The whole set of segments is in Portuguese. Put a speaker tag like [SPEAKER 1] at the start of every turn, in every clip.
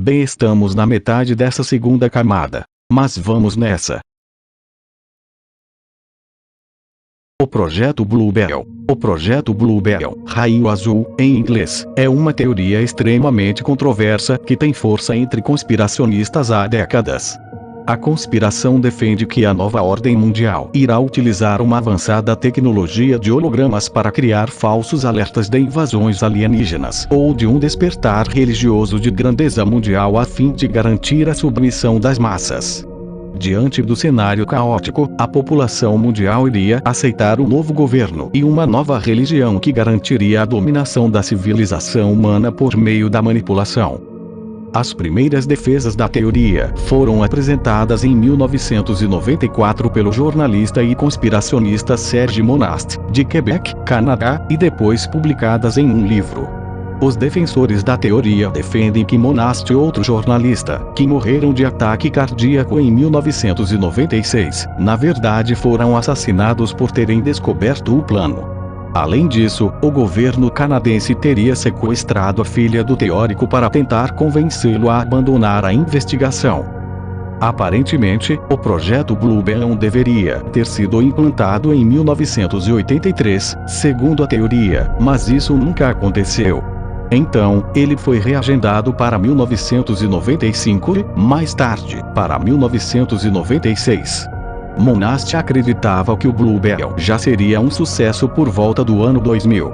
[SPEAKER 1] Bem, estamos na metade dessa segunda camada. Mas vamos nessa. O Projeto Bluebell. O Projeto Bluebell, Raio Azul, em inglês, é uma teoria extremamente controversa que tem força entre conspiracionistas há décadas. A conspiração defende que a nova ordem mundial irá utilizar uma avançada tecnologia de hologramas para criar falsos alertas de invasões alienígenas ou de um despertar religioso de grandeza mundial a fim de garantir a submissão das massas. Diante do cenário caótico, a população mundial iria aceitar um novo governo e uma nova religião que garantiria a dominação da civilização humana por meio da manipulação. As primeiras defesas da teoria foram apresentadas em 1994 pelo jornalista e conspiracionista Serge Monast, de Quebec, Canadá, e depois publicadas em um livro. Os defensores da teoria defendem que Monast e outro jornalista, que morreram de ataque cardíaco em 1996, na verdade foram assassinados por terem descoberto o plano. Além disso, o governo canadense teria sequestrado a filha do teórico para tentar convencê-lo a abandonar a investigação. Aparentemente, o projeto Bluebell deveria ter sido implantado em 1983, segundo a teoria, mas isso nunca aconteceu. Então, ele foi reagendado para 1995 e, mais tarde, para 1996. Monast acreditava que o Bluebell já seria um sucesso por volta do ano 2000.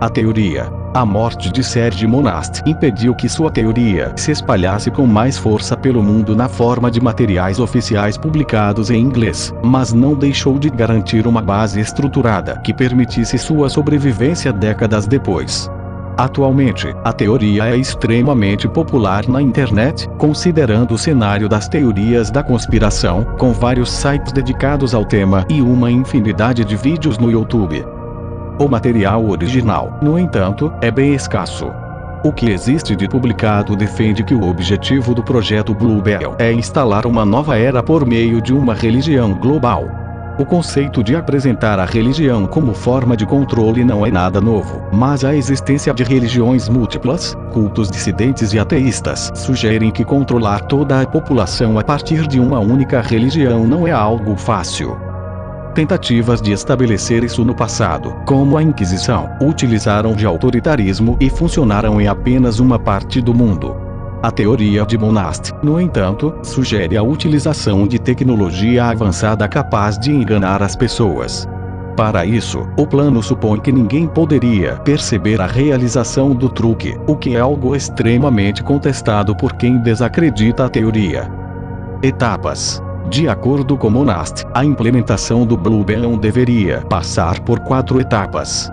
[SPEAKER 1] A teoria. A morte de Serge Monast impediu que sua teoria se espalhasse com mais força pelo mundo na forma de materiais oficiais publicados em inglês, mas não deixou de garantir uma base estruturada que permitisse sua sobrevivência décadas depois. Atualmente, a teoria é extremamente popular na internet, considerando o cenário das teorias da conspiração, com vários sites dedicados ao tema e uma infinidade de vídeos no YouTube. O material original, no entanto, é bem escasso. O que existe de publicado defende que o objetivo do projeto Bluebell é instalar uma nova era por meio de uma religião global. O conceito de apresentar a religião como forma de controle não é nada novo, mas a existência de religiões múltiplas, cultos dissidentes e ateístas sugerem que controlar toda a população a partir de uma única religião não é algo fácil. Tentativas de estabelecer isso no passado, como a Inquisição, utilizaram de autoritarismo e funcionaram em apenas uma parte do mundo. A teoria de Monast, no entanto, sugere a utilização de tecnologia avançada capaz de enganar as pessoas. Para isso, o plano supõe que ninguém poderia perceber a realização do truque, o que é algo extremamente contestado por quem desacredita a teoria. Etapas. De acordo com Monast, a implementação do Bluebell deveria passar por 4 etapas.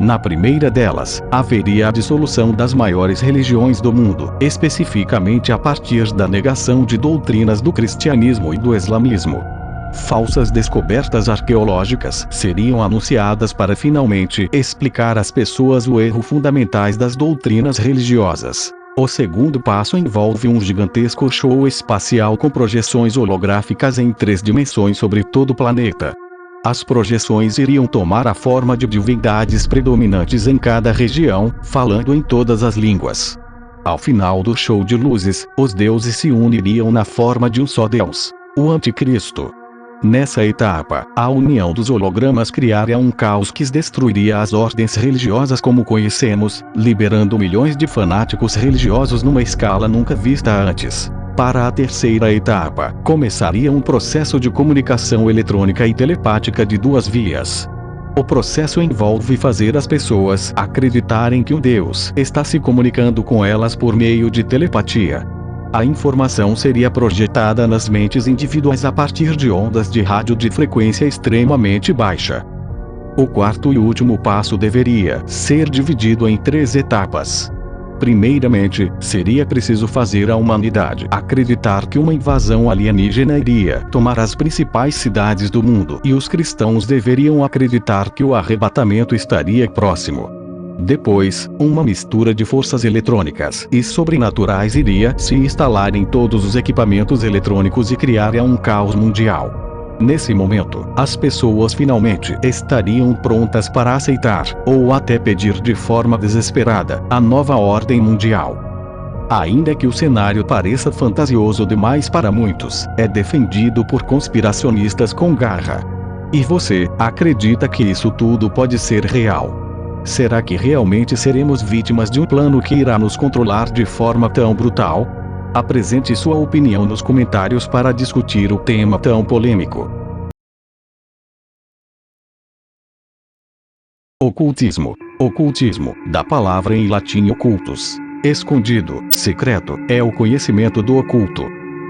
[SPEAKER 1] Na primeira delas, haveria a dissolução das maiores religiões do mundo, especificamente a partir da negação de doutrinas do cristianismo e do islamismo. Falsas descobertas arqueológicas seriam anunciadas para finalmente explicar às pessoas o erro fundamentais das doutrinas religiosas. O segundo passo envolve um gigantesco show espacial com projeções holográficas em 3 dimensões sobre todo o planeta. As projeções iriam tomar a forma de divindades predominantes em cada região, falando em todas as línguas. Ao final do show de luzes, os deuses se uniriam na forma de um só Deus, o Anticristo. Nessa etapa, a união dos hologramas criaria um caos que destruiria as ordens religiosas como conhecemos, liberando milhões de fanáticos religiosos numa escala nunca vista antes. Para a terceira etapa, começaria um processo de comunicação eletrônica e telepática de 2 vias. O processo envolve fazer as pessoas acreditarem que um Deus está se comunicando com elas por meio de telepatia. A informação seria projetada nas mentes individuais a partir de ondas de rádio de frequência extremamente baixa. O quarto e último passo deveria ser dividido em 3 etapas. Primeiramente, seria preciso fazer a humanidade acreditar que uma invasão alienígena iria tomar as principais cidades do mundo e os cristãos deveriam acreditar que o arrebatamento estaria próximo. Depois, uma mistura de forças eletrônicas e sobrenaturais iria se instalar em todos os equipamentos eletrônicos e criar um caos mundial. Nesse momento, as pessoas finalmente estariam prontas para aceitar, ou até pedir de forma desesperada, a nova ordem mundial. Ainda que o cenário pareça fantasioso demais para muitos, é defendido por conspiracionistas com garra. E você, acredita que isso tudo pode ser real? Será que realmente seremos vítimas de um plano que irá nos controlar de forma tão brutal? Apresente sua opinião nos comentários para discutir o tema tão polêmico. Ocultismo. Ocultismo, da palavra em latim ocultus, escondido, secreto, é o conhecimento do oculto.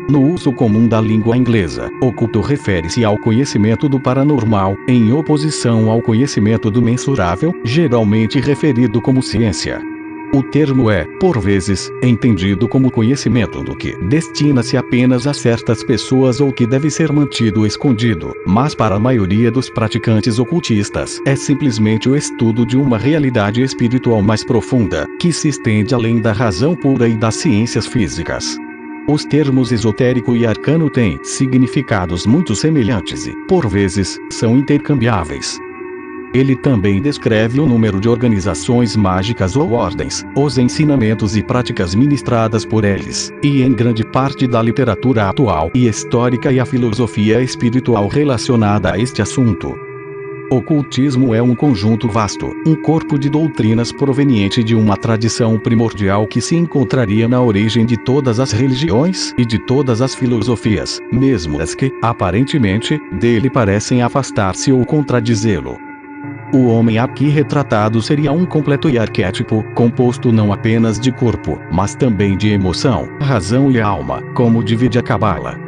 [SPEAKER 1] No uso comum da língua inglesa, oculto refere-se ao conhecimento do paranormal, em oposição ao conhecimento do mensurável, geralmente referido como ciência. O termo é, por vezes, entendido como conhecimento do que destina-se apenas a certas pessoas ou que deve ser mantido escondido, mas para a maioria dos praticantes ocultistas é simplesmente o estudo de uma realidade espiritual mais profunda, que se estende além da razão pura e das ciências físicas. Os termos esotérico e arcano têm significados muito semelhantes e, por vezes, são intercambiáveis. Ele também descreve o número de organizações mágicas ou ordens, os ensinamentos e práticas ministradas por eles, e em grande parte da literatura atual e histórica e a filosofia espiritual relacionada a este assunto. Ocultismo é um conjunto vasto, um corpo de doutrinas proveniente de uma tradição primordial que se encontraria na origem de todas as religiões e de todas as filosofias, mesmo as que, aparentemente, dele parecem afastar-se ou contradizê-lo. O homem aqui retratado seria um completo e arquétipo, composto não apenas de corpo, mas também de emoção, razão e alma, como divide a Cabala.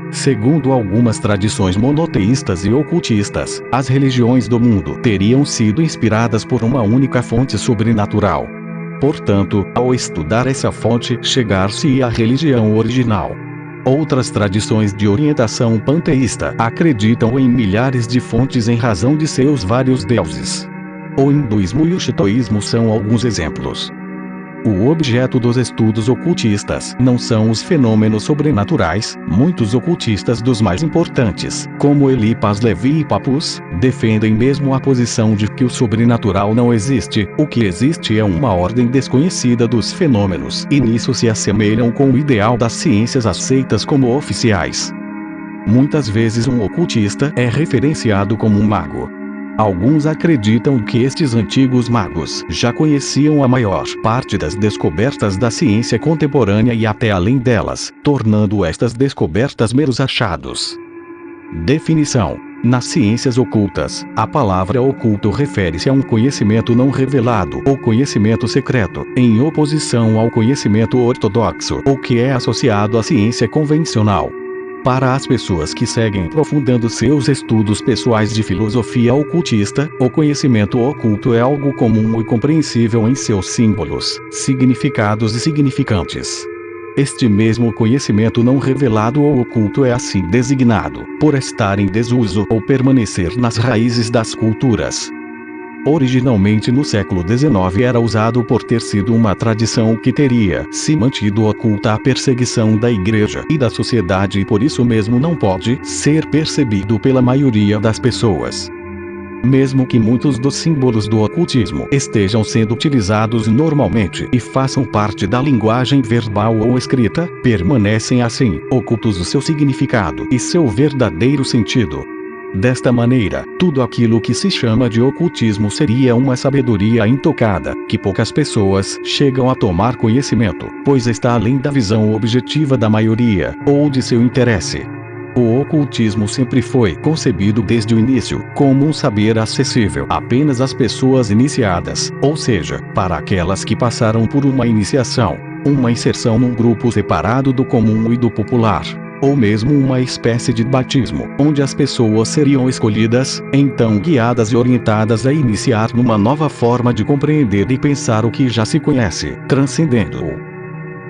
[SPEAKER 1] Segundo algumas tradições monoteístas e ocultistas, as religiões do mundo teriam sido inspiradas por uma única fonte sobrenatural. Portanto, ao estudar essa fonte, chegar-se à religião original. Outras tradições de orientação panteísta acreditam em milhares de fontes em razão de seus vários deuses. O hinduísmo e o shintoísmo são alguns exemplos. O objeto dos estudos ocultistas não são os fenômenos sobrenaturais. Muitos ocultistas dos mais importantes, como Eliphas Levi e Pappus, defendem mesmo a posição de que o sobrenatural não existe. O que existe é uma ordem desconhecida dos fenômenos, e nisso se assemelham com o ideal das ciências aceitas como oficiais. Muitas vezes um ocultista é referenciado como um mago. Alguns acreditam que estes antigos magos já conheciam a maior parte das descobertas da ciência contemporânea e até além delas, tornando estas descobertas meros achados. Definição: nas ciências ocultas, a palavra oculto refere-se a um conhecimento não revelado ou conhecimento secreto, em oposição ao conhecimento ortodoxo ou que é associado à ciência convencional. Para as pessoas que seguem aprofundando seus estudos pessoais de filosofia ocultista, o conhecimento oculto é algo comum e compreensível em seus símbolos, significados e significantes. Este mesmo conhecimento não revelado ou oculto é assim designado, por estar em desuso ou permanecer nas raízes das culturas. Originalmente no século XIX era usado por ter sido uma tradição que teria se mantido oculta à perseguição da igreja e da sociedade e por isso mesmo não pode ser percebido pela maioria das pessoas. Mesmo que muitos dos símbolos do ocultismo estejam sendo utilizados normalmente e façam parte da linguagem verbal ou escrita, permanecem assim, ocultos o seu significado e seu verdadeiro sentido. Desta maneira, tudo aquilo que se chama de ocultismo seria uma sabedoria intocada, que poucas pessoas chegam a tomar conhecimento, pois está além da visão objetiva da maioria, ou de seu interesse. O ocultismo sempre foi concebido desde o início como um saber acessível apenas às pessoas iniciadas, ou seja, para aquelas que passaram por uma iniciação, uma inserção num grupo separado do comum e do popular, ou mesmo uma espécie de batismo, onde as pessoas seriam escolhidas, então guiadas e orientadas a iniciar numa nova forma de compreender e pensar o que já se conhece, transcendendo-o.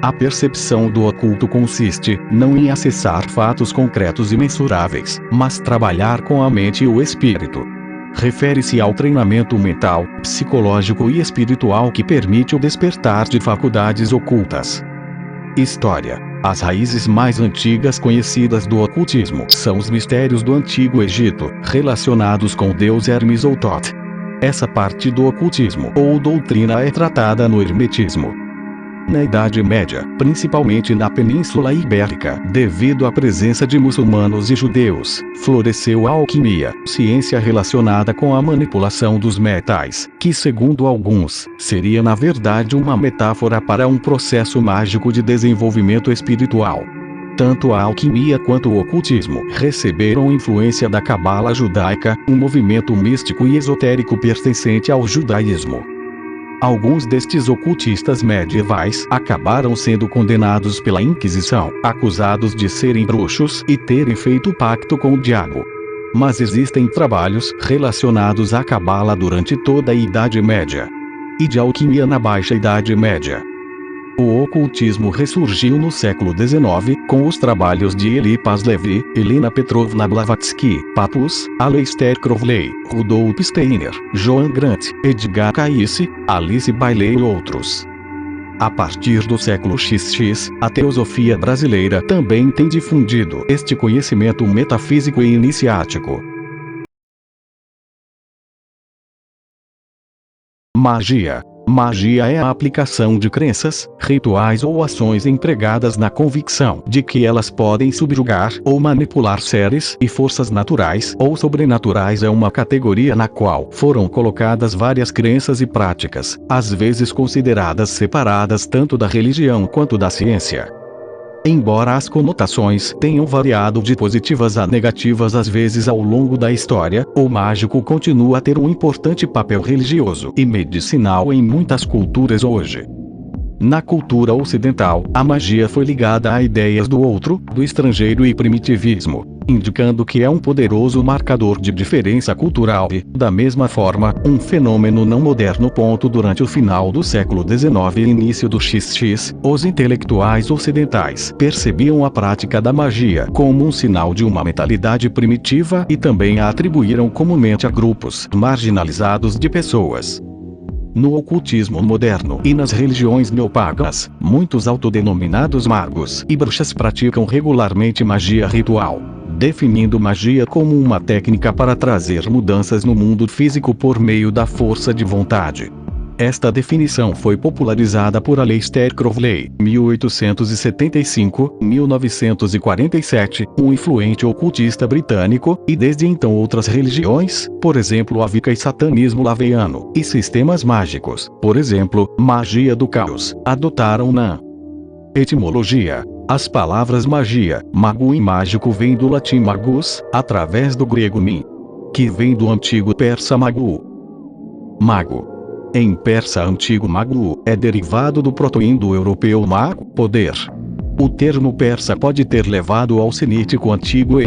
[SPEAKER 1] A percepção do oculto consiste, não em acessar fatos concretos e mensuráveis, mas trabalhar com a mente e o espírito. Refere-se ao treinamento mental, psicológico e espiritual que permite o despertar de faculdades ocultas. História: as raízes mais antigas conhecidas do ocultismo são os mistérios do Antigo Egito, relacionados com o deus Hermes ou Thoth. Essa parte do ocultismo ou doutrina é tratada no hermetismo. Na Idade Média, principalmente na Península Ibérica, devido à presença de muçulmanos e judeus, floresceu a alquimia, ciência relacionada com a manipulação dos metais, que segundo alguns, seria na verdade uma metáfora para um processo mágico de desenvolvimento espiritual. Tanto a alquimia quanto o ocultismo receberam influência da cabala judaica, um movimento místico e esotérico pertencente ao judaísmo. Alguns destes ocultistas medievais acabaram sendo condenados pela Inquisição, acusados de serem bruxos e terem feito pacto com o diabo. Mas existem trabalhos relacionados à cabala durante toda a Idade Média e de alquimia na Baixa Idade Média. O ocultismo ressurgiu no século XIX, com os trabalhos de Eliphas Levi, Helena Petrovna Blavatsky, Papus, Aleister Crowley, Rudolf Steiner, Joan Grant, Edgar Cayce, Alice Bailey e outros. A partir do século XX, a teosofia brasileira também tem difundido este conhecimento metafísico e iniciático. Magia. Magia é a aplicação de crenças, rituais ou ações empregadas na convicção de que elas podem subjugar ou manipular seres e forças naturais ou sobrenaturais. É uma categoria na qual foram colocadas várias crenças e práticas, às vezes consideradas separadas tanto da religião quanto da ciência. Embora as conotações tenham variado de positivas a negativas às vezes ao longo da história, o mágico continua a ter um importante papel religioso e medicinal em muitas culturas hoje. Na cultura ocidental, a magia foi ligada a ideias do outro, do estrangeiro e primitivismo, indicando que é um poderoso marcador de diferença cultural e, da mesma forma, um fenômeno não moderno. Durante o final do século XIX e início do XX, os intelectuais ocidentais percebiam a prática da magia como um sinal de uma mentalidade primitiva e também a atribuíram comumente a grupos marginalizados de pessoas. No ocultismo moderno e nas religiões neopagas, muitos autodenominados magos e bruxas praticam regularmente magia ritual, definindo magia como uma técnica para trazer mudanças no mundo físico por meio da força de vontade. Esta definição foi popularizada por Aleister Crowley, 1875-1947, um influente ocultista britânico, e desde então outras religiões, por exemplo o Wicca e satanismo laveiano, e sistemas mágicos, por exemplo, magia do caos, adotaram-na. Etimologia. As palavras magia, mago e mágico vêm do latim magus, através do grego min, que vem do antigo persa magu. Mago. Em persa antigo magu, é derivado do proto-indo-europeu mag, poder. O termo persa pode ter levado ao semítico antigo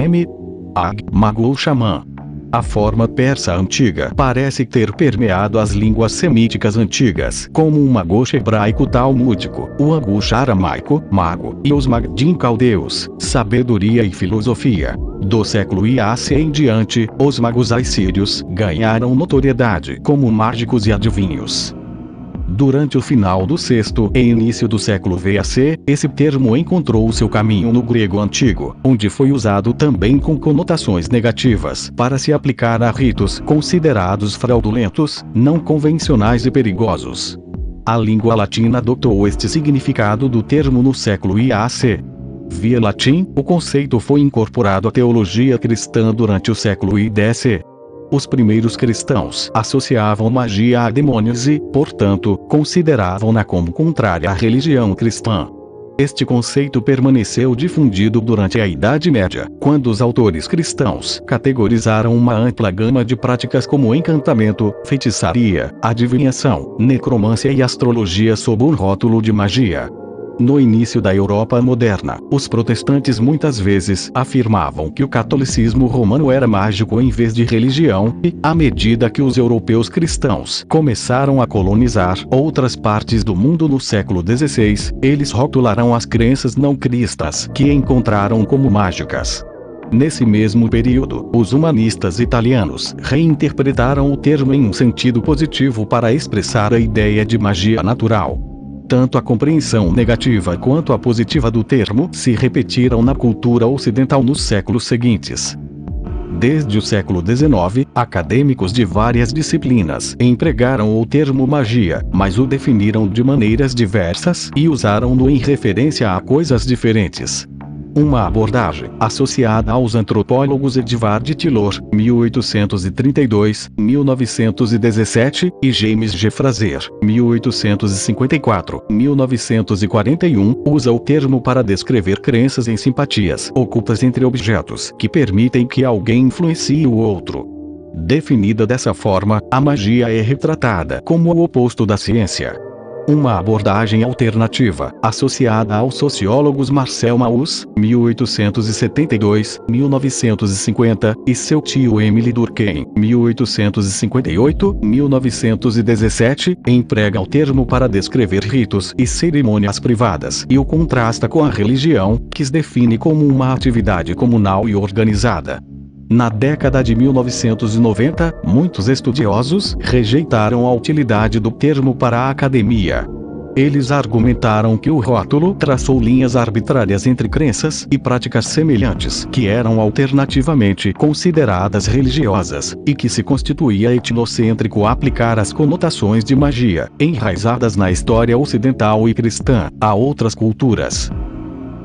[SPEAKER 1] ag, mago ou xamã. A forma persa antiga parece ter permeado as línguas semíticas antigas, como o magosh hebraico talmúdico, o angush aramaico, mago, e os magdim caldeus, sabedoria e filosofia. Do século IAC em diante, os magos assírios ganharam notoriedade como mágicos e adivinhos. Durante o final do sexto e início do século VAC, esse termo encontrou seu caminho no grego antigo, onde foi usado também com conotações negativas para se aplicar a ritos considerados fraudulentos, não convencionais e perigosos. A língua latina adotou este significado do termo no século IAC. Via latim, o conceito foi incorporado à teologia cristã durante o século IDC. Os primeiros cristãos associavam magia a demônios e, portanto, consideravam-na como contrária à religião cristã. Este conceito permaneceu difundido durante a Idade Média, quando os autores cristãos categorizaram uma ampla gama de práticas como encantamento, feitiçaria, adivinhação, necromância e astrologia sob o rótulo de magia. No início da Europa moderna, os protestantes muitas vezes afirmavam que o catolicismo romano era mágico em vez de religião, e, à medida que os europeus cristãos começaram a colonizar outras partes do mundo no século XVI, eles rotularam as crenças não cristãs que encontraram como mágicas. Nesse mesmo período, os humanistas italianos reinterpretaram o termo em um sentido positivo para expressar a ideia de magia natural. Tanto a compreensão negativa quanto a positiva do termo se repetiram na cultura ocidental nos séculos seguintes. Desde o século XIX, acadêmicos de várias disciplinas empregaram o termo magia, mas o definiram de maneiras diversas e usaram-no em referência a coisas diferentes. Uma abordagem associada aos antropólogos Edvard Tylor, 1832-1917, e James G. Frazer, 1854-1941, usa o termo para descrever crenças em simpatias ocultas entre objetos que permitem que alguém influencie o outro. Definida dessa forma, a magia é retratada como o oposto da ciência. Uma abordagem alternativa, associada aos sociólogos Marcel Mauss, 1872-1950, e seu tio Emile Durkheim, 1858-1917, emprega o termo para descrever ritos e cerimônias privadas e o contrasta com a religião, que se define como uma atividade comunal e organizada. Na década de 1990, muitos estudiosos rejeitaram a utilidade do termo para a academia. Eles argumentaram que o rótulo traçou linhas arbitrárias entre crenças e práticas semelhantes que eram alternativamente consideradas religiosas, e que se constituía etnocêntrico ao aplicar as conotações de magia, enraizadas na história ocidental e cristã, a outras culturas.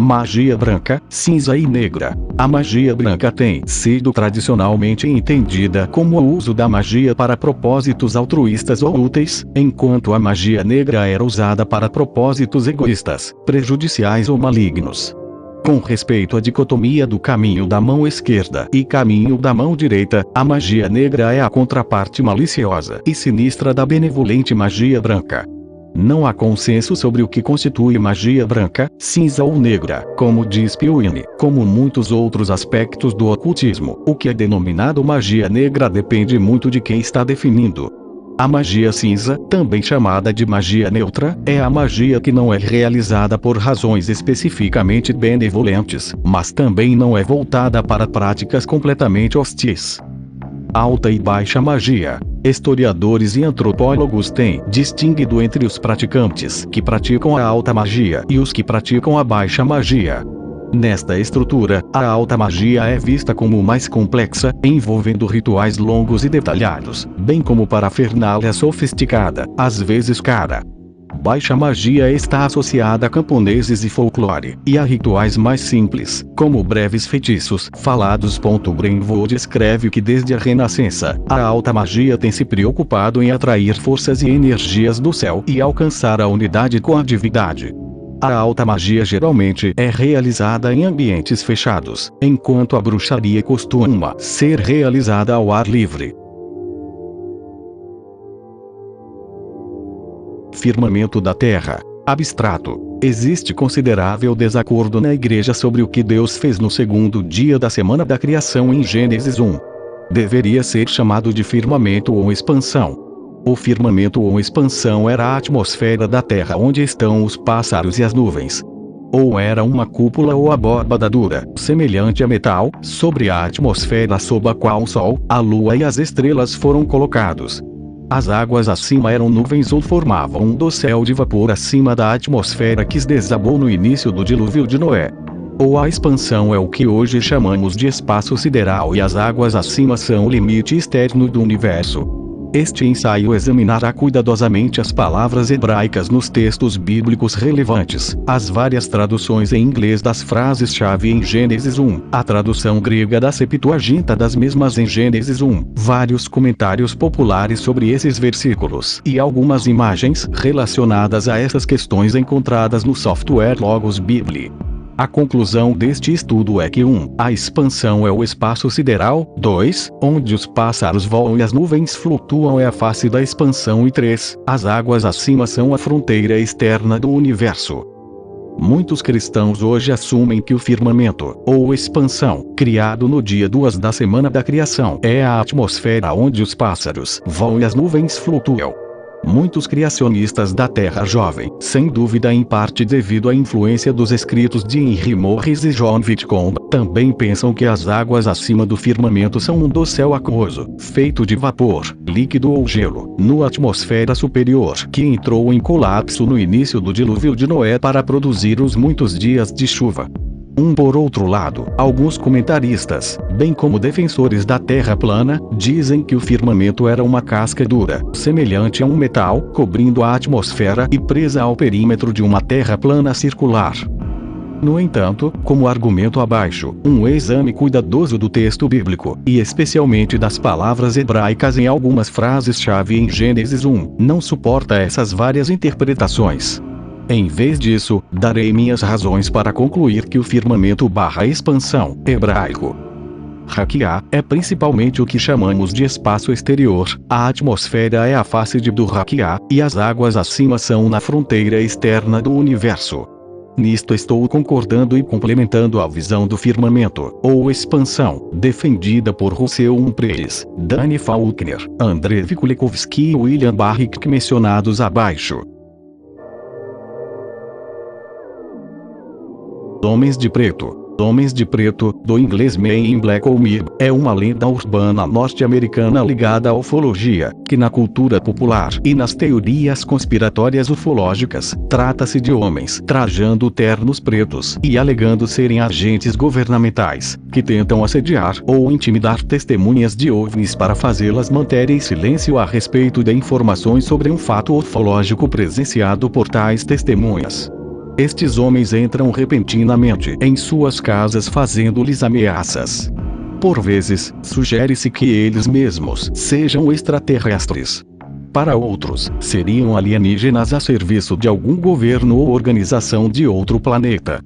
[SPEAKER 1] Magia branca, cinza e negra. A magia branca tem sido tradicionalmente entendida como o uso da magia para propósitos altruístas ou úteis, enquanto a magia negra era usada para propósitos egoístas, prejudiciais ou malignos. Com respeito à dicotomia do caminho da mão esquerda e caminho da mão direita, a magia negra é a contraparte maliciosa e sinistra da benevolente magia branca. Não há consenso sobre o que constitui magia branca, cinza ou negra, como diz Pewine. Como muitos outros aspectos do ocultismo, o que é denominado magia negra depende muito de quem está definindo. A magia cinza, também chamada de magia neutra, é a magia que não é realizada por razões especificamente benevolentes, mas também não é voltada para práticas completamente hostis. Alta e baixa magia. Historiadores e antropólogos têm distinguido entre os praticantes que praticam a alta magia e os que praticam a baixa magia. Nesta estrutura, a alta magia é vista como mais complexa, envolvendo rituais longos e detalhados, bem como parafernália sofisticada, às vezes cara. Baixa magia está associada a camponeses e folclore, e a rituais mais simples, como breves feitiços falados. Brentwood escreve que desde a Renascença, a alta magia tem se preocupado em atrair forças e energias do céu e alcançar a unidade com a divindade. A alta magia geralmente é realizada em ambientes fechados, enquanto a bruxaria costuma ser realizada ao ar livre. Firmamento da Terra. Abstrato. Existe considerável desacordo na Igreja sobre o que Deus fez no segundo dia da semana da criação em Gênesis 1. Deveria ser chamado de firmamento ou expansão. O firmamento ou expansão era a atmosfera da Terra onde estão os pássaros e as nuvens. Ou era uma cúpula ou abóbada dura, semelhante a metal, sobre a atmosfera sob a qual o Sol, a Lua e as estrelas foram colocados. As águas acima eram nuvens ou formavam um dossel de vapor acima da atmosfera que se desabou no início do dilúvio de Noé. Ou a expansão é o que hoje chamamos de espaço sideral e as águas acima são o limite externo do universo. Este ensaio examinará cuidadosamente as palavras hebraicas nos textos bíblicos relevantes, as várias traduções em inglês das frases-chave em Gênesis 1, a tradução grega da Septuaginta das mesmas em Gênesis 1, vários comentários populares sobre esses versículos e algumas imagens relacionadas a essas questões encontradas no software Logos Bibli. A conclusão deste estudo é que 1. A expansão é o espaço sideral, 2. Onde os pássaros voam e as nuvens flutuam é a face da expansão e 3. As águas acima são a fronteira externa do universo. Muitos cristãos hoje assumem que o firmamento, ou expansão, criado no dia 2 da semana da criação, é a atmosfera onde os pássaros voam e as nuvens flutuam. Muitos criacionistas da Terra Jovem, sem dúvida em parte devido à influência dos escritos de Henry Morris e John Whitcomb, também pensam que as águas acima do firmamento são um dossel aquoso, feito de vapor, líquido ou gelo, na atmosfera superior, que entrou em colapso no início do dilúvio de Noé para produzir os muitos dias de chuva. Por outro lado, alguns comentaristas, bem como defensores da Terra plana, dizem que o firmamento era uma casca dura, semelhante a um metal, cobrindo a atmosfera e presa ao perímetro de uma Terra plana circular. No entanto, como argumento abaixo, um exame cuidadoso do texto bíblico, e especialmente das palavras hebraicas em algumas frases-chave em Gênesis 1, não suporta essas várias interpretações. Em vez disso, darei minhas razões para concluir que o firmamento/expansão, hebraico Raquiá, é principalmente o que chamamos de espaço exterior, a atmosfera é a face do Raquiá, e as águas acima são na fronteira externa do universo. Nisto estou concordando e complementando a visão do firmamento, ou expansão, defendida por Rousseau Humphreys, Danny Faulkner, Andrei Vikulikovsky e William Barrick mencionados abaixo. Homens de Preto. Homens de Preto, do inglês Men in Black ou MIB, é uma lenda urbana norte-americana ligada à ufologia, que na cultura popular e nas teorias conspiratórias ufológicas, trata-se de homens trajando ternos pretos e alegando serem agentes governamentais, que tentam assediar ou intimidar testemunhas de OVNIs para fazê-las manterem silêncio a respeito de informações sobre um fato ufológico presenciado por tais testemunhas. Estes homens entram repentinamente em suas casas fazendo-lhes ameaças. Por vezes, sugere-se que eles mesmos sejam extraterrestres. Para outros, seriam alienígenas a serviço de algum governo ou organização de outro planeta.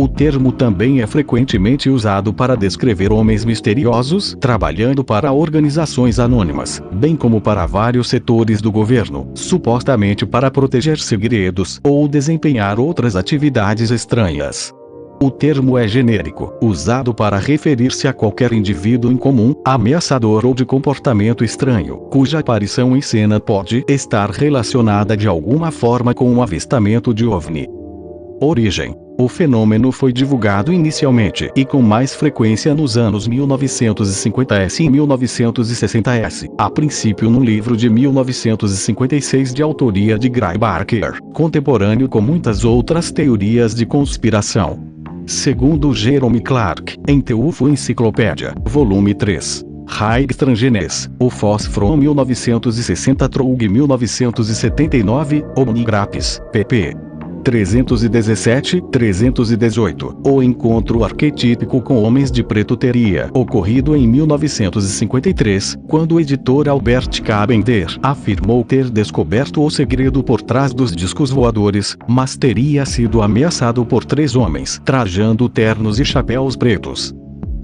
[SPEAKER 1] O termo também é frequentemente usado para descrever homens misteriosos trabalhando para organizações anônimas, bem como para vários setores do governo, supostamente para proteger segredos ou desempenhar outras atividades estranhas. O termo é genérico, usado para referir-se a qualquer indivíduo incomum, ameaçador ou de comportamento estranho, cuja aparição em cena pode estar relacionada de alguma forma com um avistamento de OVNI. Origem. O fenômeno foi divulgado inicialmente e com mais frequência nos anos 1950s e 1960s, a princípio no livro de 1956 de autoria de Guy Barker, contemporâneo com muitas outras teorias de conspiração. Segundo Jerome Clark, em The UFO Encyclopedia, volume 3. High Strangeness, o Fósforo 1960 Troug 1979, Omnigraphs, pp. 317-318. O encontro arquetípico com homens de preto teria ocorrido em 1953, quando o editor Albert K. Bender afirmou ter descoberto o segredo por trás dos discos voadores, mas teria sido ameaçado por 3 homens trajando ternos e chapéus pretos.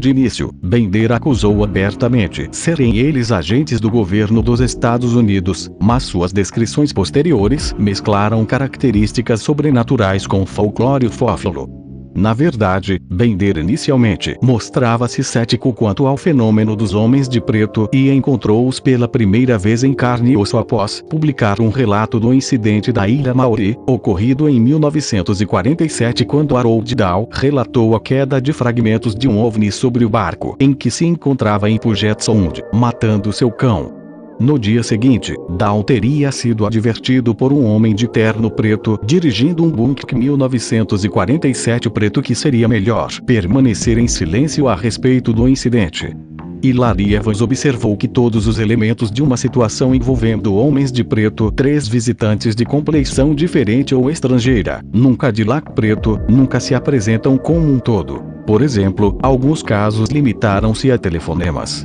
[SPEAKER 1] De início, Bender acusou abertamente serem eles agentes do governo dos Estados Unidos, mas suas descrições posteriores mesclaram características sobrenaturais com folclore ufófilo. Na verdade, Bender inicialmente mostrava-se cético quanto ao fenômeno dos homens de preto e encontrou-os pela primeira vez em carne e osso após publicar um relato do incidente da Ilha Maori, ocorrido em 1947 quando Harold Dahl relatou a queda de fragmentos de um OVNI sobre o barco em que se encontrava em Puget Sound, matando seu cão. No dia seguinte, Dahl teria sido advertido por um homem de terno preto dirigindo um Buick 1947 preto que seria melhor permanecer em silêncio a respeito do incidente. Hilary Evans observou que todos os elementos de uma situação envolvendo homens de preto, 3 visitantes de compleição diferente ou estrangeira, num Cadillac preto, nunca se apresentam como um todo. Por exemplo, alguns casos limitaram-se a telefonemas.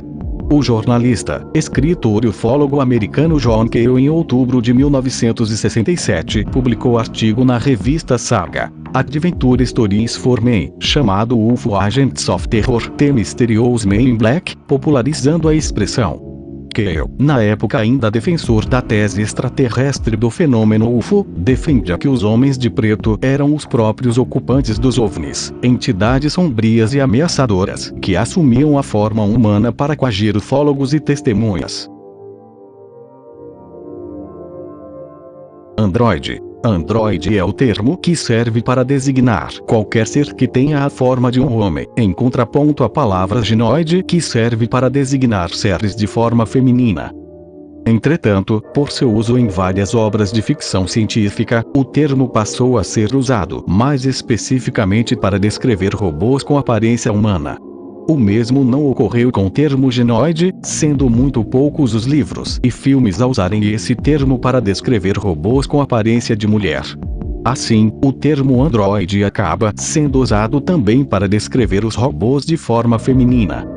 [SPEAKER 1] O jornalista, escritor e ufólogo americano John Cale em outubro de 1967 publicou artigo na revista Saga, Adventure Stories for Men, chamado UFO Agents of Terror, The Mysterious Men in Black, popularizando a expressão. Cale, na época ainda defensor da tese extraterrestre do fenômeno UFO, defendia que os homens de preto eram os próprios ocupantes dos OVNIs, entidades sombrias e ameaçadoras, que assumiam a forma humana para coagir ufólogos e testemunhas. Androide. Androide é o termo que serve para designar qualquer ser que tenha a forma de um homem, em contraponto à palavra ginoide que serve para designar seres de forma feminina. Entretanto, por seu uso em várias obras de ficção científica, o termo passou a ser usado mais especificamente para descrever robôs com aparência humana. O mesmo não ocorreu com o termo genoide, sendo muito poucos os livros e filmes a usarem esse termo para descrever robôs com aparência de mulher. Assim, o termo androide acaba sendo usado também para descrever os robôs de forma feminina.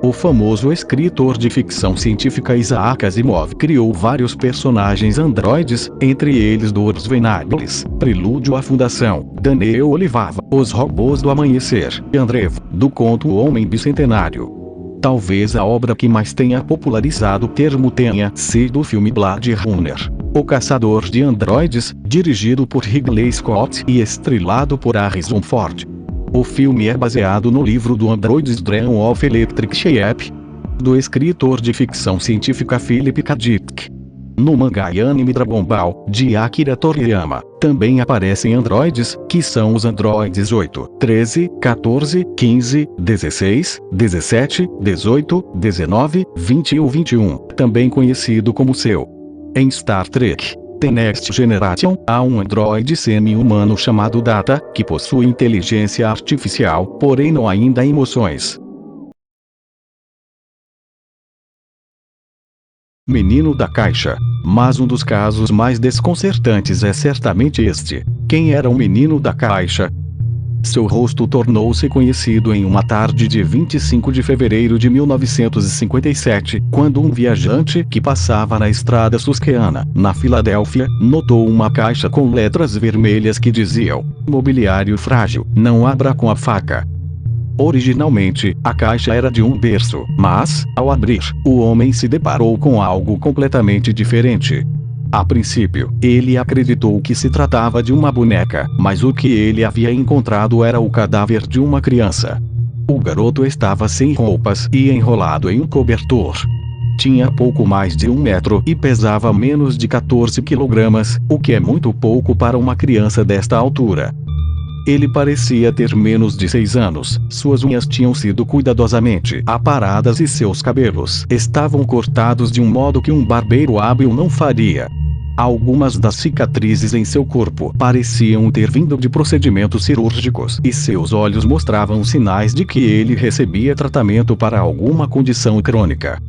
[SPEAKER 1] O famoso escritor de ficção científica Isaac Asimov criou vários personagens androides, entre eles Doors Venables, Prelúdio à Fundação, Daniel Olivava, Os Robôs do Amanhecer, e Andrevo, do conto O Homem Bicentenário. Talvez a obra que mais tenha popularizado o termo tenha sido o filme Blade Runner, O Caçador de Androides, dirigido por Ridley Scott e estrelado por Harrison Ford. O filme é baseado no livro do Androids Dream of Electric Sheep, do escritor de ficção científica Philip K. Dick. No mangá e anime Dragon Ball, de Akira Toriyama, também aparecem androides, que são os androides 8, 13, 14, 15, 16, 17, 18, 19, 20 e 21, também conhecido como Seu. Em Star Trek The Next Generation, há um androide semi-humano chamado Data, que possui inteligência artificial, porém não ainda emoções. Menino da Caixa. Mas um dos casos mais desconcertantes é certamente este. Quem era o Menino da Caixa? Seu rosto tornou-se conhecido em uma tarde de 25 de fevereiro de 1957, quando um viajante que passava na estrada Susquehanna, na Filadélfia, notou uma caixa com letras vermelhas que diziam: "Mobiliário frágil, não abra com a faca". Originalmente, a caixa era de um berço, mas, ao abrir, o homem se deparou com algo completamente diferente. A princípio, ele acreditou que se tratava de uma boneca, mas o que ele havia encontrado era o cadáver de uma criança. O garoto estava sem roupas e enrolado em um cobertor. Tinha pouco mais de 1 metro e pesava menos de 14 quilogramas, o que é muito pouco para uma criança desta altura. Ele parecia ter menos de 6 anos, suas unhas tinham sido cuidadosamente aparadas e seus cabelos estavam cortados de um modo que um barbeiro hábil não faria. Algumas das cicatrizes em seu corpo pareciam ter vindo de procedimentos cirúrgicos e seus olhos mostravam sinais de que ele recebia tratamento para alguma condição crônica.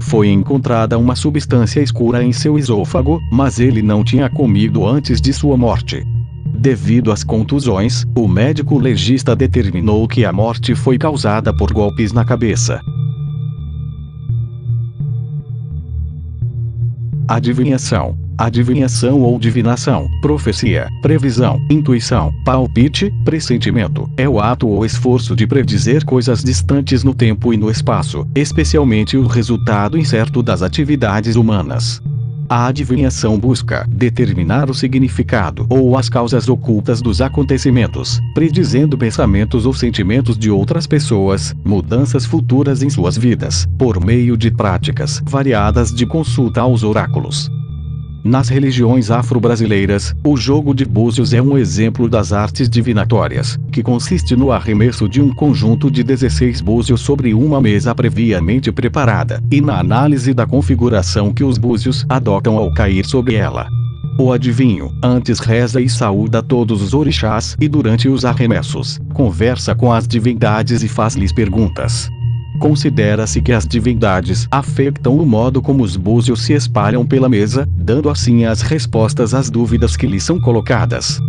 [SPEAKER 1] Foi encontrada uma substância escura em seu esôfago, mas ele não tinha comido antes de sua morte. Devido às contusões, o médico legista determinou que a morte foi causada por golpes na cabeça. Adivinhação. Adivinhação ou divinação, profecia, previsão, intuição, palpite, pressentimento, é o ato ou esforço de predizer coisas distantes no tempo e no espaço, especialmente o resultado incerto das atividades humanas. A adivinhação busca determinar o significado ou as causas ocultas dos acontecimentos, predizendo pensamentos ou sentimentos de outras pessoas, mudanças futuras em suas vidas, por meio de práticas variadas de consulta aos oráculos. Nas religiões afro-brasileiras, o jogo de búzios é um exemplo das artes divinatórias, que consiste no arremesso de um conjunto de 16 búzios sobre uma mesa previamente preparada, e na análise da configuração que os búzios adotam ao cair sobre ela. O adivinho, antes reza e saúda todos os orixás e durante os arremessos, conversa com as divindades e faz-lhes perguntas. Considera-se que as divindades afetam o modo como os búzios se espalham pela mesa, dando assim as respostas às dúvidas que lhes são colocadas.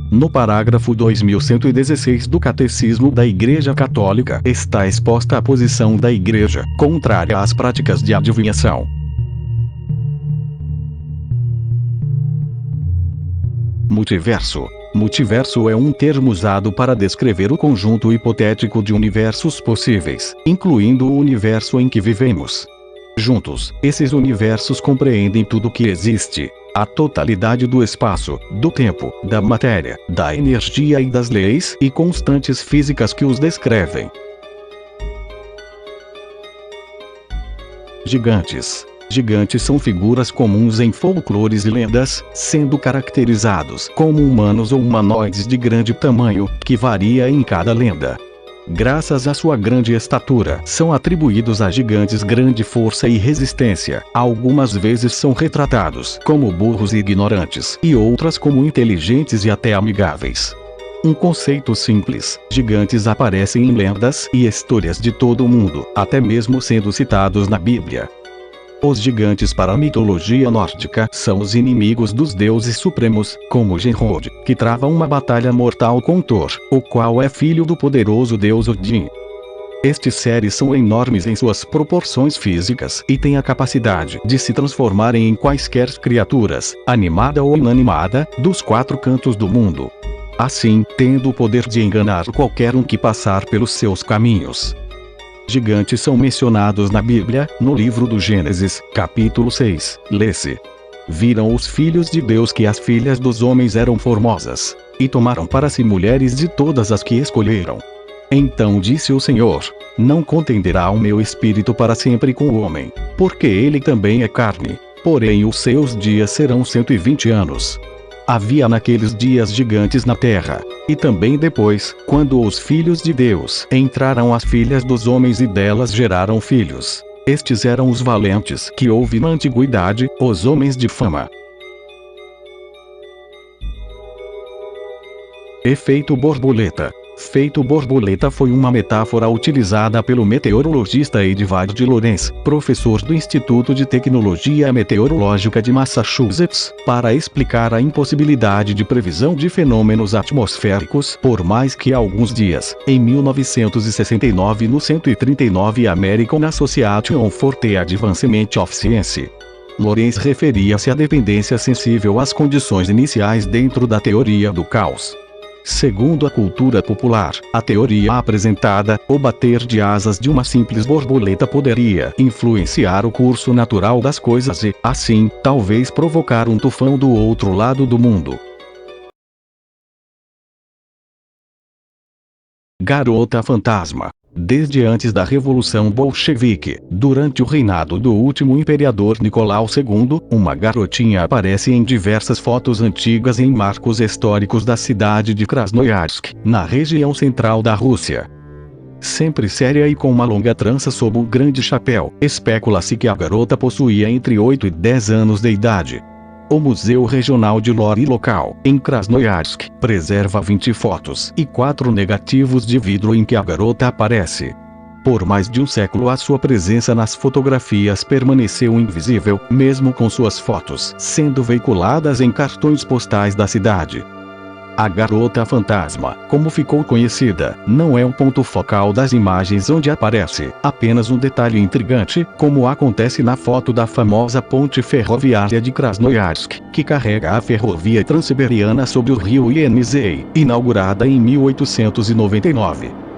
[SPEAKER 1] No parágrafo 2116 do Catecismo da Igreja Católica está exposta a posição da Igreja, contrária às práticas de adivinhação. Multiverso. Multiverso é um termo usado para descrever o conjunto hipotético de universos possíveis, incluindo o universo em que vivemos. Juntos, esses universos compreendem tudo o que existe, a totalidade do espaço, do tempo, da matéria, da energia e das leis e constantes físicas que os descrevem. Gigantes. Gigantes são figuras comuns em folclores e lendas, sendo caracterizados como humanos ou humanoides de grande tamanho, que varia em cada lenda. Graças à sua grande estatura, são atribuídos a gigantes grande força e resistência. Algumas vezes são retratados como burros e ignorantes, e outras como inteligentes e até amigáveis. Um conceito simples: gigantes aparecem em lendas e histórias de todo o mundo, até mesmo sendo citados na Bíblia. Os gigantes para a mitologia nórdica são os inimigos dos deuses supremos, como Genrod, que trava uma batalha mortal com Thor, o qual é filho do poderoso deus Odin. Estes seres são enormes em suas proporções físicas e têm a capacidade de se transformarem em quaisquer criaturas, animada ou inanimada, dos quatro cantos do mundo. Assim, tendo o poder de enganar qualquer um que passar pelos seus caminhos. Gigantes são mencionados na Bíblia, no livro do Gênesis, capítulo 6, lê-se: Viram os filhos de Deus que as filhas dos homens eram formosas, e tomaram para si mulheres de todas as que escolheram. Então disse o Senhor: Não contenderá o meu espírito para sempre com o homem, porque ele também é carne, porém os seus dias serão 120 anos. Havia naqueles dias gigantes na terra, e também depois, quando os filhos de Deus entraram as filhas dos homens e delas geraram filhos. Estes eram os valentes que houve na antiguidade, os homens de fama. Efeito borboleta. Efeito borboleta foi uma metáfora utilizada pelo meteorologista Edvard Lorenz, professor do Instituto de Tecnologia Meteorológica de Massachusetts, para explicar a impossibilidade de previsão de fenômenos atmosféricos por mais que alguns dias. Em 1969, no 139 American Association for the Advancement of Science, Lorenz referia-se à dependência sensível às condições iniciais dentro da teoria do caos. Segundo a cultura popular, a teoria apresentada, o bater de asas de uma simples borboleta poderia influenciar o curso natural das coisas e, assim, talvez provocar um tufão do outro lado do mundo. Garota fantasma. Desde antes da Revolução Bolchevique, durante o reinado do último imperador Nicolau II, uma garotinha aparece em diversas fotos antigas em marcos históricos da cidade de Krasnoyarsk, na região central da Rússia. Sempre séria e com uma longa trança sob um grande chapéu, especula-se que a garota possuía entre 8 e 10 anos de idade. O Museu Regional de Lore local, em Krasnoyarsk, preserva 20 fotos e 4 negativos de vidro em que a garota aparece. Por mais de um século a sua presença nas fotografias permaneceu invisível, mesmo com suas fotos sendo veiculadas em cartões postais da cidade. A garota fantasma, como ficou conhecida, não é um ponto focal das imagens onde aparece, apenas um detalhe intrigante, como acontece na foto da famosa ponte ferroviária de Krasnoyarsk, que carrega a ferrovia transiberiana sobre o rio Yenisei, inaugurada em 1899.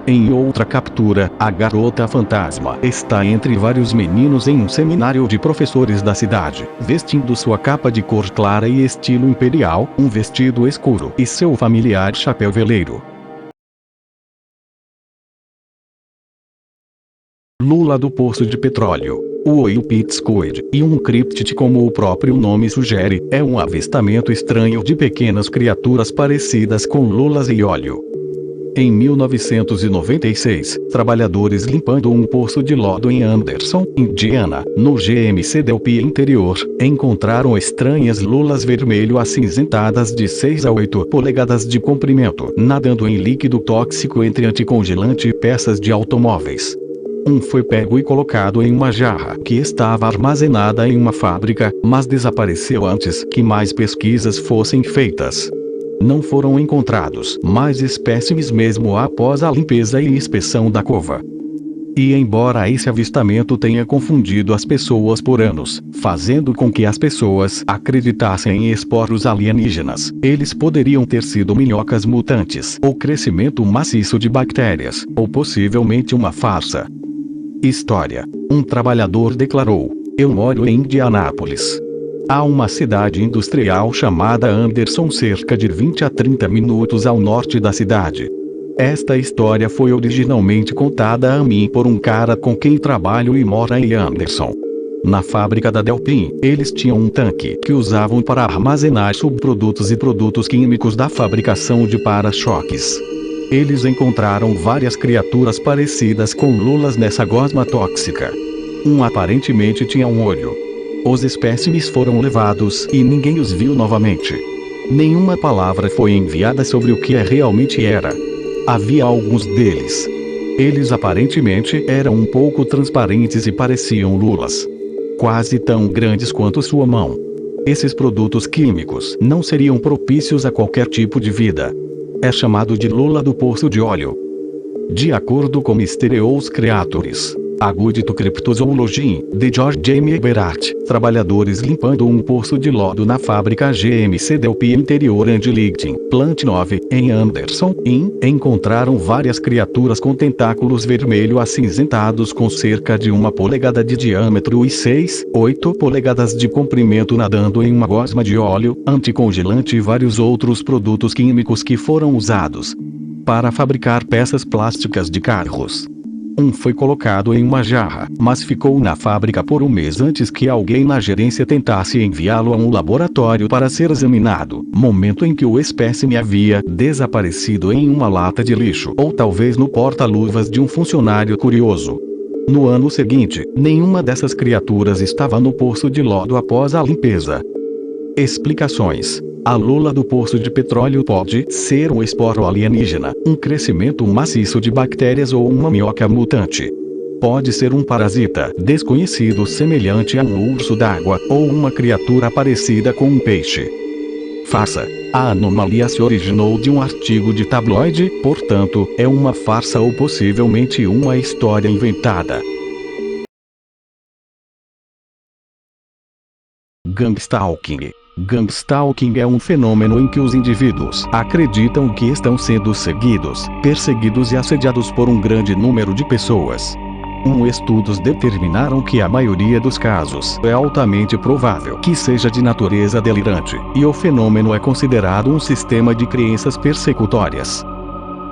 [SPEAKER 1] Em outra captura, a garota fantasma está entre vários meninos em um seminário de professores da cidade, vestindo sua capa de cor clara e estilo imperial, um vestido escuro e seu familiar chapéu veleiro. Lula do poço de petróleo. O oil pit squid, e um cryptid como o próprio nome sugere, é um avistamento estranho de pequenas criaturas parecidas com lulas e óleo. Em 1996, trabalhadores limpando um poço de lodo em Anderson, Indiana, no GMC Delphi interior, encontraram estranhas lulas vermelho-acinzentadas de 6 a 8 polegadas de comprimento, nadando em líquido tóxico entre anticongelante e peças de automóveis. Um foi pego e colocado em uma jarra que estava armazenada em uma fábrica, mas desapareceu antes que mais pesquisas fossem feitas. Não foram encontrados mais espécimes mesmo após a limpeza e inspeção da cova. E embora esse avistamento tenha confundido as pessoas por anos, fazendo com que as pessoas acreditassem em esporos alienígenas, eles poderiam ter sido minhocas mutantes, ou crescimento maciço de bactérias, ou possivelmente uma farsa. História. Um trabalhador declarou: "Eu moro em Indianápolis. Há uma cidade industrial chamada Anderson cerca de 20 a 30 minutos ao norte da cidade. Esta história foi originalmente contada a mim por um cara com quem trabalho e mora em Anderson. Na fábrica da Delphi, eles tinham um tanque que usavam para armazenar subprodutos e produtos químicos da fabricação de para-choques. Eles encontraram várias criaturas parecidas com lulas nessa gosma tóxica. Um aparentemente tinha um olho. Os espécimes foram levados e ninguém os viu novamente. Nenhuma palavra foi enviada sobre o que realmente era. Havia alguns deles. Eles aparentemente eram um pouco transparentes e pareciam lulas. Quase tão grandes quanto sua mão. Esses produtos químicos não seriam propícios a qualquer tipo de vida. É chamado de lula do poço de óleo. De acordo com Mysterious Creatures, a Good to Cryptozoology, de George James Eberhardt, trabalhadores limpando um poço de lodo na fábrica GMC Delphi Interior and Lighting, Plant 9, em Anderson, encontraram várias criaturas com tentáculos vermelho acinzentados com cerca de 1 polegada de diâmetro e 8 polegadas de comprimento nadando em uma gosma de óleo, anticongelante e vários outros produtos químicos que foram usados para fabricar peças plásticas de carros. Um foi colocado em uma jarra, mas ficou na fábrica por um mês antes que alguém na gerência tentasse enviá-lo a um laboratório para ser examinado, momento em que o espécime havia desaparecido em uma lata de lixo ou talvez no porta-luvas de um funcionário curioso. No ano seguinte, nenhuma dessas criaturas estava no poço de lodo após a limpeza. Explicações. A lula do poço de petróleo pode ser um esporo alienígena, um crescimento maciço de bactérias ou uma minhoca mutante. Pode ser um parasita desconhecido semelhante a um urso d'água, ou uma criatura parecida com um peixe. Farsa. A anomalia se originou de um artigo de tabloide, portanto, é uma farsa ou possivelmente uma história inventada. Gangstalking. Gangstalking é um fenômeno em que os indivíduos acreditam que estão sendo seguidos, perseguidos e assediados por um grande número de pessoas. Estudos determinaram que a maioria dos casos é altamente provável que seja de natureza delirante, e o fenômeno é considerado um sistema de crenças persecutórias.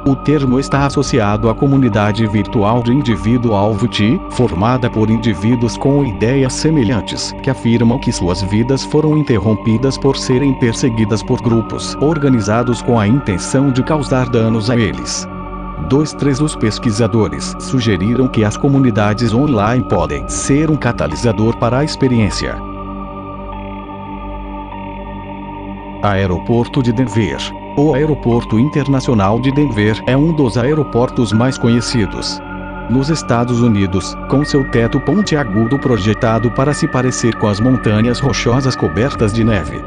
[SPEAKER 1] O termo está associado à comunidade virtual de indivíduo-alvo TI, formada por indivíduos com ideias semelhantes, que afirmam que suas vidas foram interrompidas por serem perseguidas por grupos organizados com a intenção de causar danos a eles. Os pesquisadores sugeriram que as comunidades online podem ser um catalisador para a experiência. Aeroporto de Denver. O Aeroporto Internacional de Denver é um dos aeroportos mais conhecidos nos Estados Unidos, com seu teto pontiagudo projetado para se parecer com as montanhas rochosas cobertas de neve.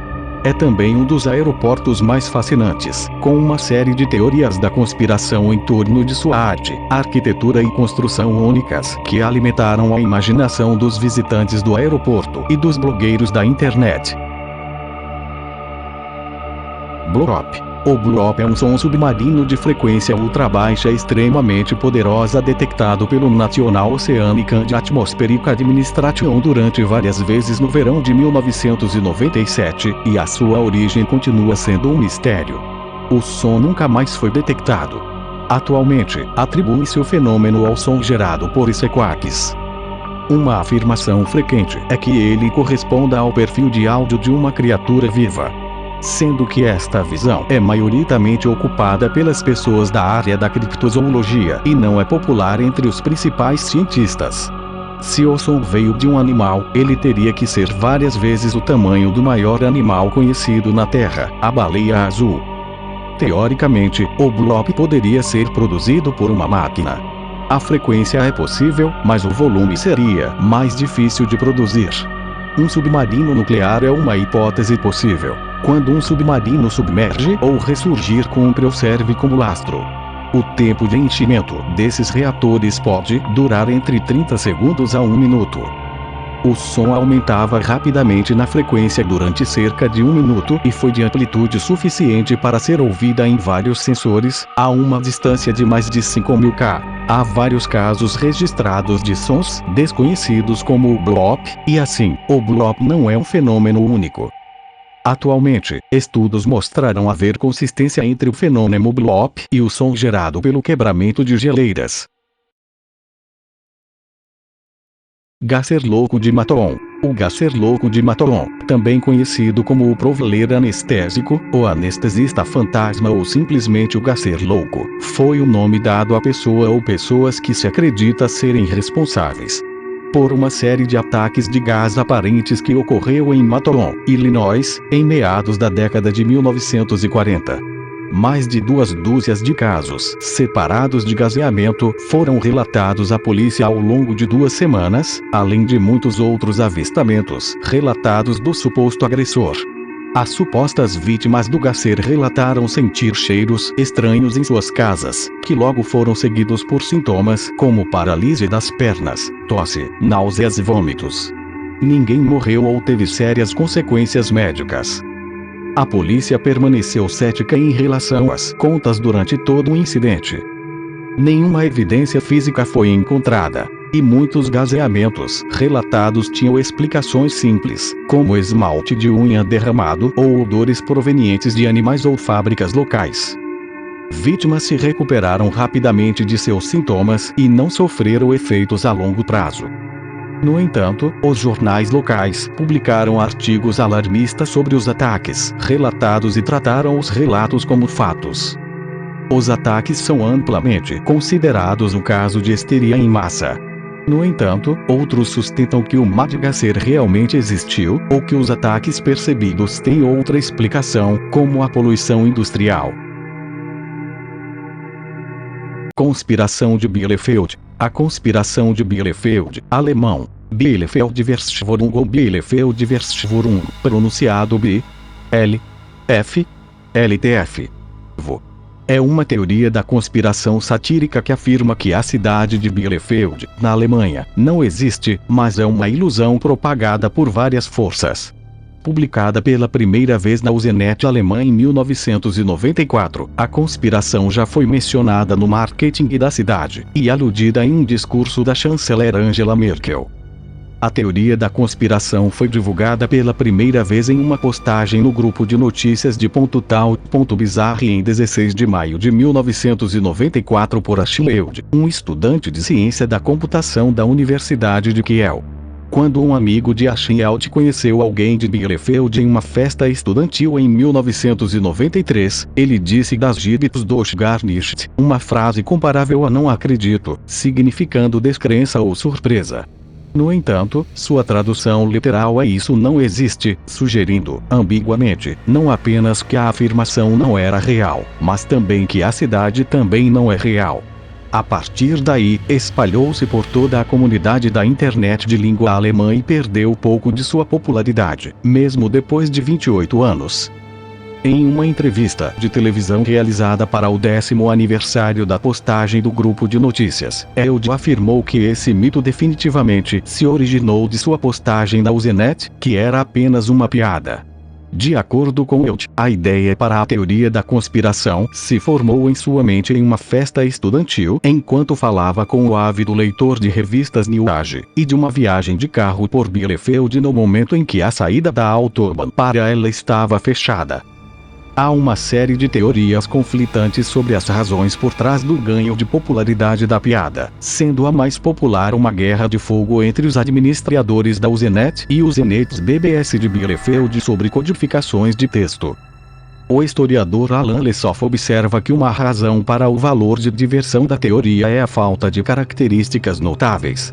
[SPEAKER 1] É também um dos aeroportos mais fascinantes, com uma série de teorias da conspiração em torno de sua arte, arquitetura e construção únicas, que alimentaram a imaginação dos visitantes do aeroporto e dos blogueiros da internet. Bloop. O bloop é um som submarino de frequência ultrabaixa extremamente poderosa detectado pelo National Oceanic and Atmospheric Administration durante várias vezes no verão de 1997, e a sua origem continua sendo um mistério. O som nunca mais foi detectado. Atualmente, atribui-se o fenômeno ao som gerado por sequoias. Uma afirmação frequente é que ele corresponda ao perfil de áudio de uma criatura viva, sendo que esta visão é maioritariamente ocupada pelas pessoas da área da criptozoologia e não é popular entre os principais cientistas. Se o som veio de um animal, ele teria que ser várias vezes o tamanho do maior animal conhecido na Terra, a baleia azul. Teoricamente, o bloop poderia ser produzido por uma máquina. A frequência é possível, mas o volume seria mais difícil de produzir. Um submarino nuclear é uma hipótese possível, quando um submarino submerge ou ressurgir serve como lastro. O tempo de enchimento desses reatores pode durar entre 30 segundos a 1 minuto. O som aumentava rapidamente na frequência durante cerca de 1 minuto e foi de amplitude suficiente para ser ouvida em vários sensores, a uma distância de mais de 5.000 km. Há vários casos registrados de sons desconhecidos como o bloop, e assim, o bloop não é um fenômeno único. Atualmente, estudos mostraram haver consistência entre o fenômeno bloop e o som gerado pelo quebramento de geleiras. Gasser louco de Matoron. O Gasser louco de Matoron, também conhecido como o Proveller anestésico, o anestesista fantasma ou simplesmente o Gasser louco, foi o nome dado à pessoa ou pessoas que se acredita serem responsáveis por uma série de ataques de gás aparentes que ocorreu em Matoron, Illinois, em meados da década de 1940. Mais de 2 dúzias de casos separados de gaseamento foram relatados à polícia ao longo de 2 semanas, além de muitos outros avistamentos relatados do suposto agressor. As supostas vítimas do Gasser relataram sentir cheiros estranhos em suas casas, que logo foram seguidos por sintomas como paralisia das pernas, tosse, náuseas e vômitos. Ninguém morreu ou teve sérias consequências médicas. A polícia permaneceu cética em relação às contas durante todo o incidente. Nenhuma evidência física foi encontrada, e muitos gaseamentos relatados tinham explicações simples, como esmalte de unha derramado ou odores provenientes de animais ou fábricas locais. Vítimas se recuperaram rapidamente de seus sintomas e não sofreram efeitos a longo prazo. No entanto, os jornais locais publicaram artigos alarmistas sobre os ataques relatados e trataram os relatos como fatos. Os ataques são amplamente considerados um caso de histeria em massa. No entanto, outros sustentam que o Mad Gasser realmente existiu, ou que os ataques percebidos têm outra explicação, como a poluição industrial. Conspiração de Bielefeld. A conspiração de Bielefeld, alemão, Bielefeldverschwörung ou Bielefeldverschwörung, pronunciado B. L. F. LTF. É uma teoria da conspiração satírica que afirma que a cidade de Bielefeld, na Alemanha, não existe, mas é uma ilusão propagada por várias forças. Publicada pela primeira vez na Usenet alemã em 1994, a conspiração já foi mencionada no marketing da cidade, e aludida em um discurso da chanceler Angela Merkel. A teoria da conspiração foi divulgada pela primeira vez em uma postagem no grupo de notícias de .tal.bizarre em 16 de maio de 1994 por Ashfield, um estudante de ciência da computação da Universidade de Kiel. Quando um amigo de Ashfield conheceu alguém de Bielefeld em uma festa estudantil em 1993, ele disse das Gibits durch gar nicht, uma frase comparável a não acredito, significando descrença ou surpresa. No entanto, sua tradução literal é isso não existe, sugerindo, ambiguamente, não apenas que a afirmação não era real, mas também que a cidade também não é real. A partir daí, espalhou-se por toda a comunidade da internet de língua alemã e perdeu pouco de sua popularidade, mesmo depois de 28 anos. Em uma entrevista de televisão realizada para o 10º aniversário da postagem do grupo de notícias, Eld afirmou que esse mito definitivamente se originou de sua postagem da Usenet, que era apenas uma piada. De acordo com Eld, a ideia para a teoria da conspiração se formou em sua mente em uma festa estudantil enquanto falava com o ávido leitor de revistas New Age, e de uma viagem de carro por Bielefeld no momento em que a saída da Autobahn para ela estava fechada. Há uma série de teorias conflitantes sobre as razões por trás do ganho de popularidade da piada, sendo a mais popular uma guerra de fogo entre os administradores da Usenet e os Zenets BBS de Bielefeld sobre codificações de texto. O historiador Alan Lessoff observa que uma razão para o valor de diversão da teoria é a falta de características notáveis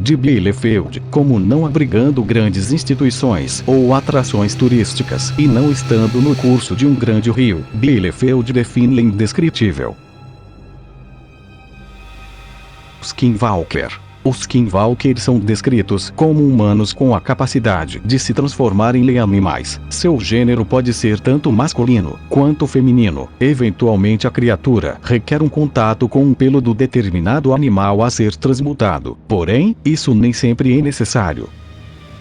[SPEAKER 1] de Bielefeld, como não abrigando grandes instituições ou atrações turísticas e não estando no curso de um grande rio. Bielefeld define indescritível. Skinwalker. Os Skinwalkers são descritos como humanos com a capacidade de se transformar em animais. Seu gênero pode ser tanto masculino quanto feminino. Eventualmente a criatura requer um contato com um pelo do determinado animal a ser transmutado. Porém, isso nem sempre é necessário.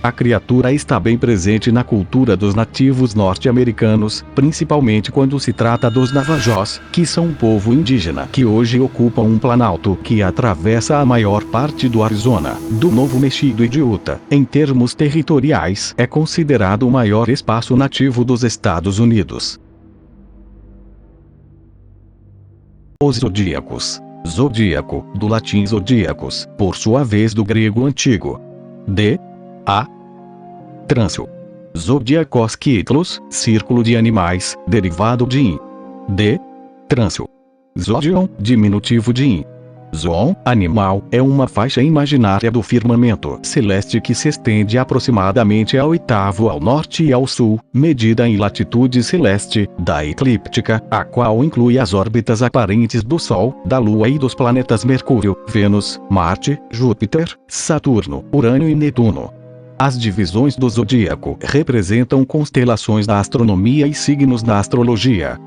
[SPEAKER 1] A criatura está bem presente na cultura dos nativos norte-americanos, principalmente quando se trata dos Navajós, que são um povo indígena que hoje ocupa um planalto que atravessa a maior parte do Arizona, do Novo México e de Utah. Em termos territoriais, é considerado o maior espaço nativo dos Estados Unidos. Os zodíacos. Zodíaco, do latim zodíacos, por sua vez do grego antigo. D. A. Trâncio. Zodíacos Quítulos, círculo de animais, derivado de in. D. Trâncio. Zodion, diminutivo de in. Zoon, animal, é uma faixa imaginária do firmamento celeste que se estende aproximadamente ao oitavo ao norte e ao sul, medida em latitude celeste, da eclíptica, a qual inclui as órbitas aparentes do Sol, da Lua e dos planetas Mercúrio, Vênus, Marte, Júpiter, Saturno, Urânio e Netuno. As divisões do zodíaco representam constelações da astronomia e signos da astrologia.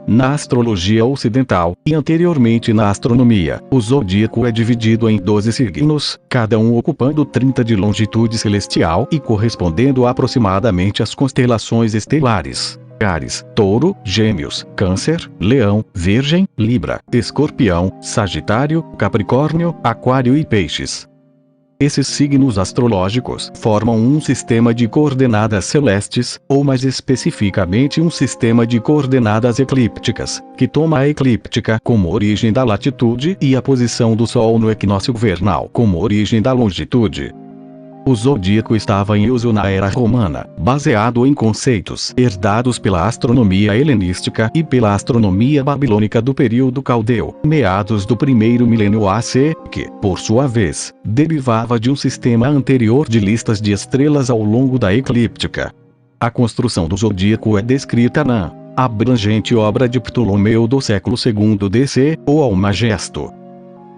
[SPEAKER 1] Na astrologia ocidental, e anteriormente na astronomia, o zodíaco é dividido em 12 signos, cada um ocupando 30 de longitude celestial e correspondendo aproximadamente às constelações estelares: Áries, Touro, Gêmeos, Câncer, Leão, Virgem, Libra, Escorpião, Sagitário, Capricórnio, Aquário e Peixes. Esses signos astrológicos formam um sistema de coordenadas celestes, ou mais especificamente um sistema de coordenadas eclípticas, que toma a eclíptica como origem da latitude e a posição do Sol no equinócio vernal como origem da longitude. O zodíaco estava em uso na era romana, baseado em conceitos herdados pela astronomia helenística e pela astronomia babilônica do período caldeu, meados do primeiro milênio AC, que, por sua vez, derivava de um sistema anterior de listas de estrelas ao longo da eclíptica. A construção do zodíaco é descrita na abrangente obra de Ptolomeu do século II DC, ou Almagesto.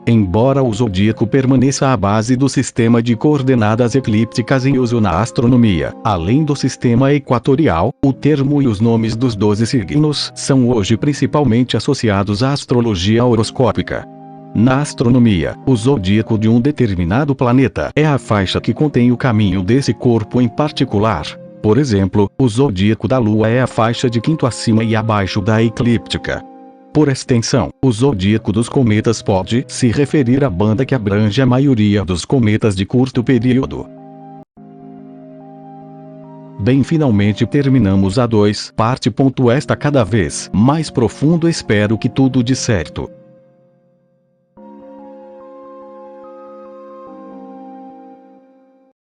[SPEAKER 1] Embora o zodíaco permaneça à base do sistema de coordenadas eclípticas em uso na astronomia, além do sistema equatorial, o termo e os nomes dos 12 signos são hoje principalmente associados à astrologia horoscópica. Na astronomia, o zodíaco de um determinado planeta é a faixa que contém o caminho desse corpo em particular. Por exemplo, o zodíaco da Lua é a faixa de quinto acima e abaixo da eclíptica. Por extensão, o zodíaco dos cometas pode se referir à banda que abrange a maioria dos cometas de curto período. Bem, finalmente terminamos a 2 parte. Esta cada vez mais profundo. Espero que tudo dê certo.